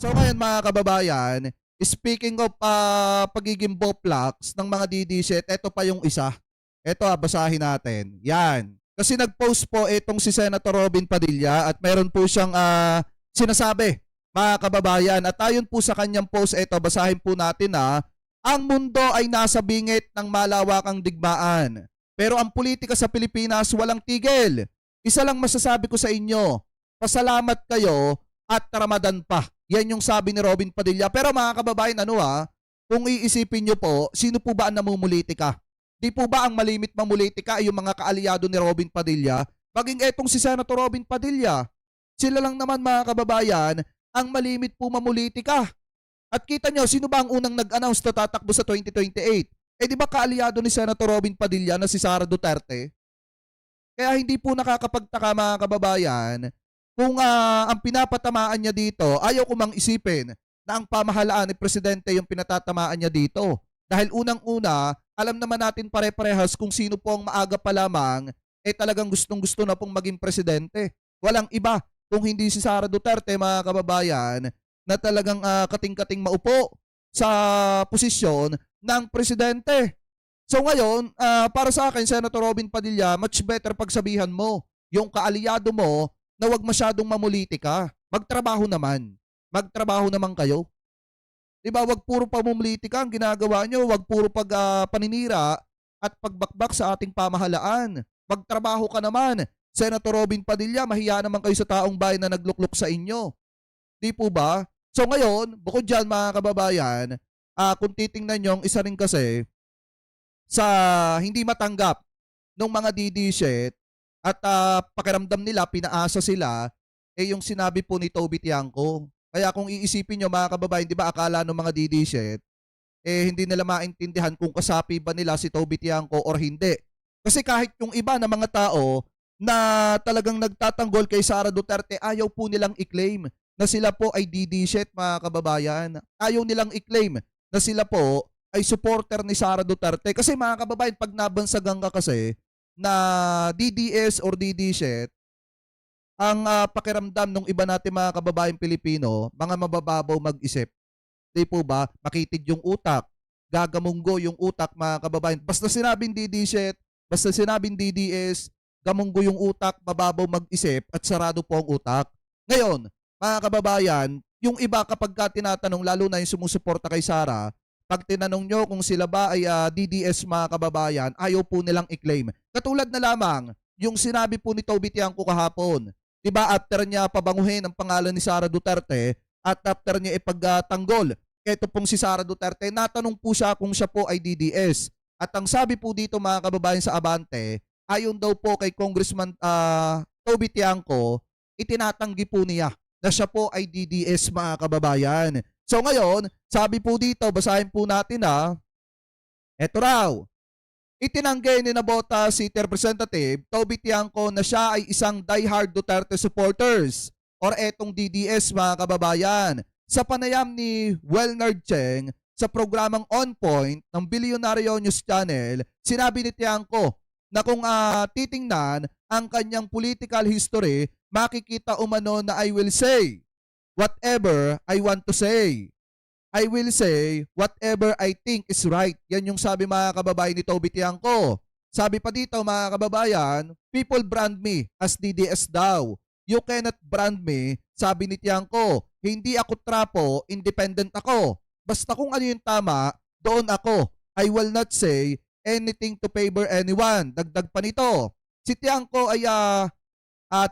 So ngayon mga kababayan, speaking of pagiging boplax ng mga DD eto pa yung isa. Eto basahin natin. Yan. Kasi nag-post po itong si Senator Robin Padilla at meron po siyang sinasabi mga kababayan. At ayon po sa kanyang post, eto basahin po natin ang mundo ay nasa bingit ng malawakang digmaan. Pero ang politika sa Pilipinas walang tigil. Isa lang masasabi ko sa inyo, pasalamat kayo at Ramadan pa. Yan yung sabi ni Robin Padilla. Pero mga kababayan, kung iisipin nyo po, sino po ba ang namumulitika? Di po ba ang malimit mamulitika ay yung mga kaalyado ni Robin Padilla? Maging etong si Senator Robin Padilla. Sila lang naman mga kababayan ang malimit po mamulitika. At kita nyo, sino ba ang unang nag-announce na tatakbo sa 2028? Eh di ba kaalyado ni Senator Robin Padilla na si Sara Duterte? Kaya hindi po nakakapagtaka mga kababayan kung ang pinapatamaan niya dito, ayaw ko mang isipin na ang pamahalaan ni Presidente yung pinatatamaan niya dito. Dahil unang-una, alam naman natin pare-parehas kung sino po ang maaga pa lamang talagang gustong-gusto na pong maging Presidente. Walang iba kung hindi si Sara Duterte mga kababayan na talagang kating-kating maupo sa posisyon ng Presidente. So ngayon, para sa akin, Senator Robin Padilla, much better pagsabihan mo yung kaalyado mo na wag masyadong mamulitika. Magtrabaho naman. Magtrabaho naman kayo. Diba, wag puro pamumulitika ang ginagawa nyo, wag puro paninira at pagbakbak sa ating pamahalaan. Magtrabaho ka naman. Senator Robin Padilla, mahiya naman kayo sa taong bayan na naglukluk sa inyo. Di po ba? So ngayon, bukod dyan mga kababayan, kung titingnan nyo, isa rin kasi sa hindi matanggap ng mga DD at pakiramdam nila, pinaasa sila, yung sinabi po ni Toby Tiangco. Kaya kung iisipin nyo mga kababayan, di ba akala ng mga DD hindi nila maintindihan kung kasapi ba nila si Toby Tiangco or hindi. Kasi kahit yung iba na mga tao na talagang nagtatanggol kay Sara Duterte, ayaw po nilang i-claim na sila po ay DD mga kababayan. Ayaw nilang i-claim na sila po ay supporter ni Sara Duterte. Kasi mga kababayan, pag nabansagan ka kasi na DDS or DD ang pakiramdam ng iba natin mga kababayan Pilipino, mga mabababaw mag-isip. Di po ba? Makitid yung utak, gagamunggo yung utak mga kababayan. Basta sinabing DD basta sinabing DDS, gamunggo yung utak, mababaw mag-isip at sarado po ang utak. Ngayon, mga kababayan, yung iba kapag tinatanong, lalo na yung sumusuporta kay Sara, pag tinanong nyo kung sila ba ay DDS mga kababayan, ayaw po nilang i-claim. Katulad na lamang yung sinabi po ni Toby Tiangco kahapon. Diba after niya pabanguhin ang pangalan ni Sara Duterte at after niya ipagtanggol, ito pong si Sara Duterte, natanong po siya kung siya po ay DDS. At ang sabi po dito mga kababayan sa Abante, ayon daw po kay Congressman Toby Tiangco, itinatanggi po niya na siya po ay DDS mga kababayan. So ngayon, sabi po dito, basahin po natin eto raw. Itinanggi ni Nabota City Representative Toby Tiangco na siya ay isang diehard Duterte supporters or etong DDS mga kababayan. Sa panayam ni Welnard Cheng sa programang On Point ng Bilyonaryo News Channel, sinabi ni Tiangco na kung titingnan ang kanyang political history, makikita umano na I will say whatever I want to say. I will say whatever I think is right. Yan yung sabi mga kababayan ni Toby Tiangco. Sabi pa dito mga kababayan, people brand me as DDS daw. You cannot brand me, sabi ni Tiangco. Hindi ako trapo, independent ako. Basta kung ano yung tama, doon ako. I will not say anything to favor anyone. Dagdag pa nito. Si Tiangco ay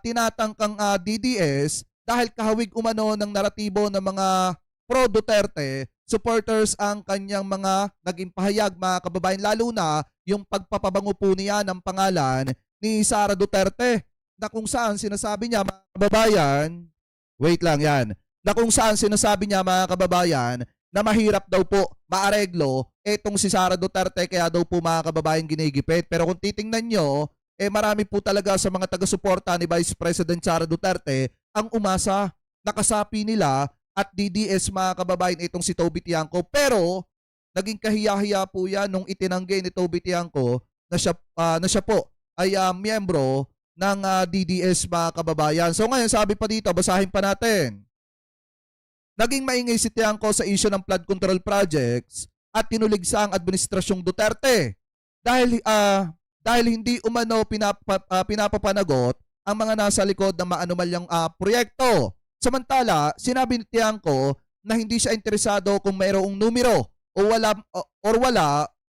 tinatangkang DDS dahil kahawig umano ng naratibo ng mga pro-Duterte supporters ang kanyang mga naging pahayag mga kababayan, lalo na yung pagpapabango po niya ng pangalan ni Sara Duterte na kung saan sinasabi niya mga kababayan, wait lang yan, na kung saan sinasabi niya mga kababayan na mahirap daw po maareglo etong si Sara Duterte kaya daw po mga kababayan ginigipit. Pero kung titingnan nyo, marami po talaga sa mga taga-suporta ni Vice President Sara Duterte ang umasa, nakasapi nila at DDS mga kababayan itong si Toby Tiangco. Pero naging kahiya-hiya po yan nung itinanggi ni Toby Tiangco na siya po ay miyembro ng DDS mga kababayan. So ngayon sabi pa dito, basahin pa natin. Naging maingay si Tiangco sa issue ng flood control projects at tinuligsa ang administrasyong Duterte dahil hindi umano pinapapanagot ang mga nasa likod ng maanumalyang proyekto. Samantala, sinabi ni Tiangco na hindi siya interesado kung mayroong numero wala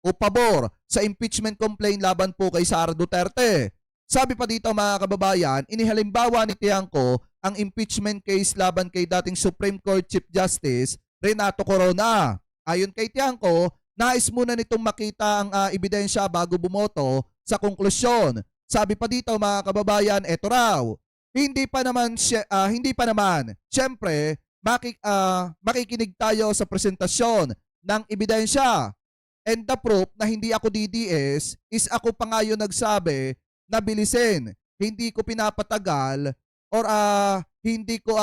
o pabor sa impeachment complaint laban po kay Sara Duterte. Sabi pa dito mga kababayan, inihalimbawa ni Tiangco ang impeachment case laban kay dating Supreme Court Chief Justice Renato Corona. Ayon kay Tiangco, nais muna nitong makita ang ebidensya bago bumoto sa konklusyon. Sabi pa dito mga kababayan, eto raw, hindi pa naman. Siyempre, makikinig tayo sa presentasyon ng ebidensya. And the proof na hindi ako DDS is ako pa nga yung nagsabi na bilisin. Hindi ko pinapatagal or hindi ko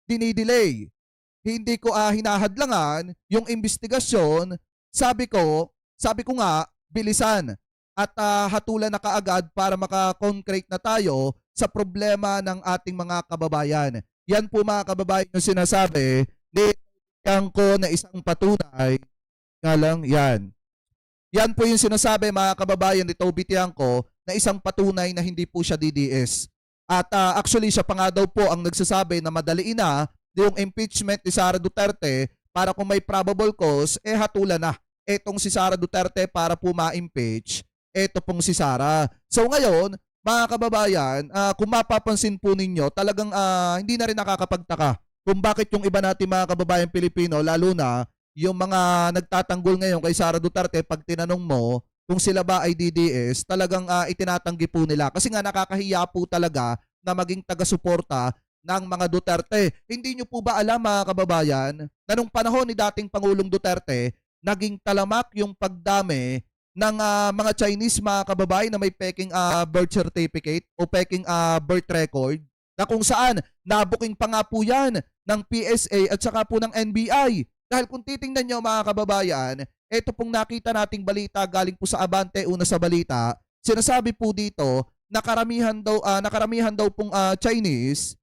dinidelay. Hindi ko hinahadlangan yung investigasyon. Sabi ko nga, bilisan at hatulan na kaagad para makakoncrete na tayo sa problema ng ating mga kababayan. Yan po mga kababayan yung sinasabi ni Tiangco na isang patunay nga lang yan. Yan po yung sinasabi mga kababayan ni Toby Tiangco na isang patunay na hindi po siya DDS. At actually siya pa nga daw po ang nagsasabi na madaliin na yung impeachment ni Sara Duterte para kung may probable cause, hatulan na etong si Sara Duterte para po ma-impeach eto pong si Sara. So ngayon, mga kababayan, kung mapapansin po ninyo, talagang hindi na rin nakakapagtaka kung bakit yung iba natin mga kababayan Pilipino, lalo na yung mga nagtatanggol ngayon kay Sara Duterte, pag tinanong mo kung sila ba ay DDS, talagang itinatanggi po nila. Kasi nga nakakahiya po talaga na maging taga-suporta ng mga Duterte. Hindi nyo po ba alam mga kababayan na nung panahon ni dating Pangulong Duterte, naging talamak yung pagdami ng mga Chinese mga kababayan na may peking birth certificate o peking birth record, na kung saan nabuking pa nga po yan ng PSA at saka po ng NBI. Dahil kung titingnan nyo mga kababayan, ito pong nakita nating balita galing po sa Abante, una sa balita, sinasabi po dito na karamihan daw pong Chinese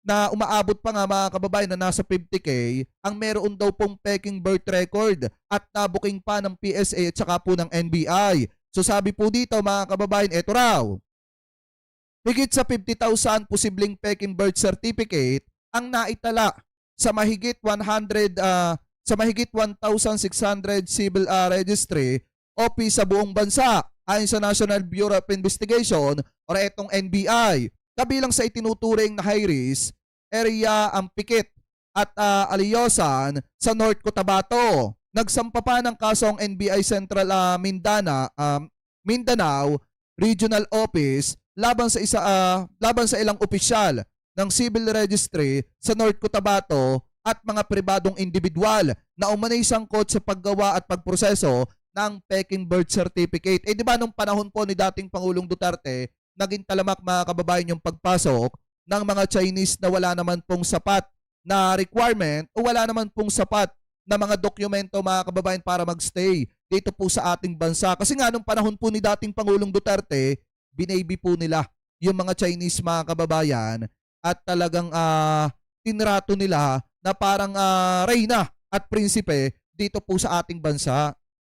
na umaabot pa nga mga kababayan na nasa 50K ang meron daw pong peking birth record at nabuking pa ng PSA at saka po ng NBI. So sabi po dito mga kababayan, eto raw, higit sa 50,000 posibleng peking birth certificate ang naitala sa mahigit 1,600 civil registry office sa buong bansa ayon sa National Bureau of Investigation o etong NBI. Kabilang sa itinuturing na high risk area ang Pikit at Aliyosan sa North Cotabato. Nagsampa pa ng kaso ang NBI Central Mindanao Regional Office laban sa ilang opisyal ng civil registry sa North Cotabato at mga pribadong individual na umanay sangkot sa paggawa at pagproseso ng peking birth certificate. Di ba nung panahon po ni dating Pangulong Duterte, naging talamak mga kababayan yung pagpasok ng mga Chinese na wala naman pong sapat na requirement o wala naman pong sapat na mga dokumento mga kababayan para magstay dito po sa ating bansa. Kasi nga nung panahon po ni dating Pangulong Duterte, binaybi po nila yung mga Chinese mga kababayan at talagang tinrato nila na parang reyna at prinsipe dito po sa ating bansa.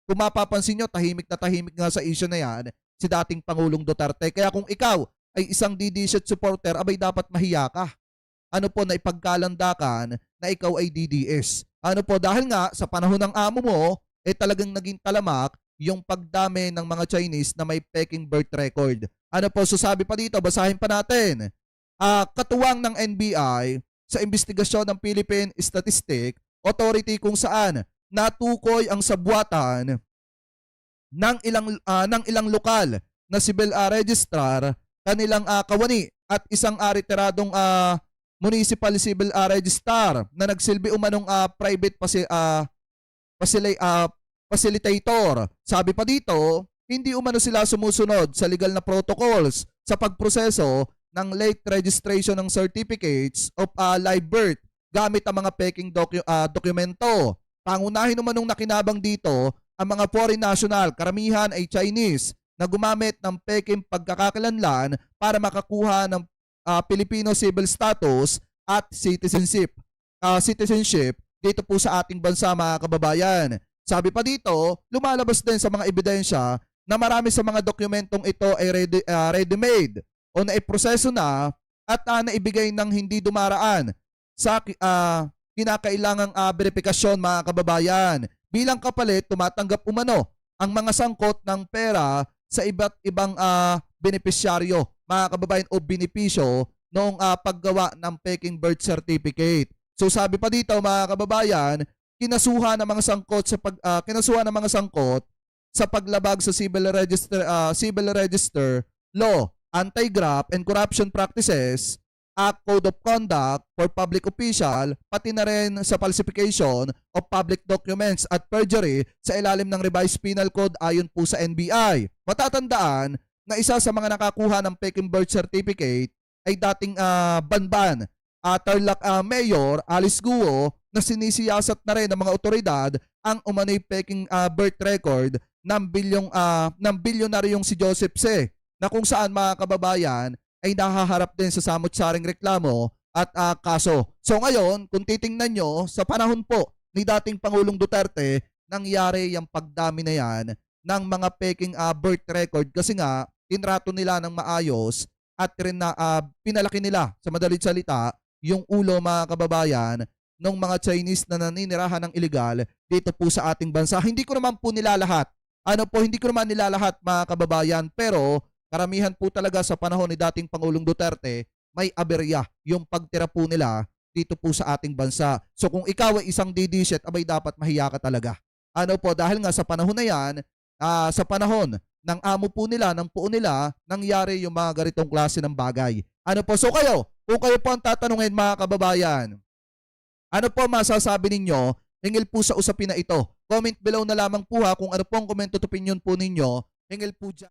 Kung mapapansin nyo, tahimik nga sa issue na yan si dating Pangulong Duterte. Kaya kung ikaw ay isang DDS supporter, abay dapat mahiya ka. Ano po, na ipagkalandakan na ikaw ay DDS. Ano po, dahil nga sa panahon ng amo mo, talagang naging talamak yung pagdami ng mga Chinese na may peking birth record. Ano po, so sabi pa dito, basahin pa natin. Katuwang ng NBI sa investigasyon ng Philippine Statistic Authority kung saan natukoy ang sabwatan ng ilang lokal na civil registrar, kanilang kawani at isang retiradong municipal civil registrar na nagsilbi umanong private facilitator. Sabi pa dito, hindi umano sila sumusunod sa legal na protocols sa pagproseso ng late registration ng certificates of live birth gamit ang mga peking dokumento. Pangunahin umanong nakinabang dito ang mga foreign national, karamihan ay Chinese, na gumamit ng peking pagkakakilanlan para makakuha ng Filipino civil status at citizenship. citizenship dito po sa ating bansa, mga kababayan. Sabi pa dito, lumalabas din sa mga ebidensya na marami sa mga dokumentong ito ay ready-made o naiproseso na at naibigay ng hindi dumaraan sa kinakailangang verifikasyon, mga kababayan. Bilang kapalit, tumatanggap umano ang mga sangkot ng pera sa iba't ibang benepisyaryo, mga kababayan, o benepisyo noong paggawa ng peking birth certificate. So sabi pa dito, mga kababayan, kinasuhan ng mga sangkot sa paglabag sa civil register law, anti-graft and corruption practices, Act, Code of Conduct for Public Official, pati na rin sa falsification of public documents at perjury sa ilalim ng Revised Penal Code ayon po sa NBI. Matatandaan na isa sa mga nakakuha ng peking birth certificate ay dating Banban Tarlac Mayor Alice Guo na sinisiyasat na rin ng mga otoridad ang umano'y peking birth record ng bilyonaryong si Joseph Se, na kung saan, mga kababayan, ay nahaharap din sa samot-saring reklamo at kaso. So ngayon, kung titingnan nyo, sa panahon po ni dating Pangulong Duterte, nangyari yung pagdami na yan ng mga peking birth record kasi nga tinrato nila ng maayos at rin na pinalaki nila, sa madaling salita, yung ulo, mga kababayan, ng mga Chinese na naninirahan ng illegal dito po sa ating bansa. Hindi ko naman po nilalahat. Hindi ko naman nilalahat, mga kababayan, pero karamihan po talaga sa panahon ni dating Pangulong Duterte, may aberya yung pagtira po nila dito po sa ating bansa. So kung ikaw ay isang didiset, abay dapat mahiya ka talaga. Dahil nga sa panahon na yan, sa panahon ng amo po nila, ng puo nila, nangyari yung mga ganitong klase ng bagay. So kung kayo po ang tatanungin, mga kababayan, ano po masasabi ninyo hingil po sa usapin na ito? Comment below na lamang po ha kung ano po ang comment at opinion po ninyo hingil po dyan.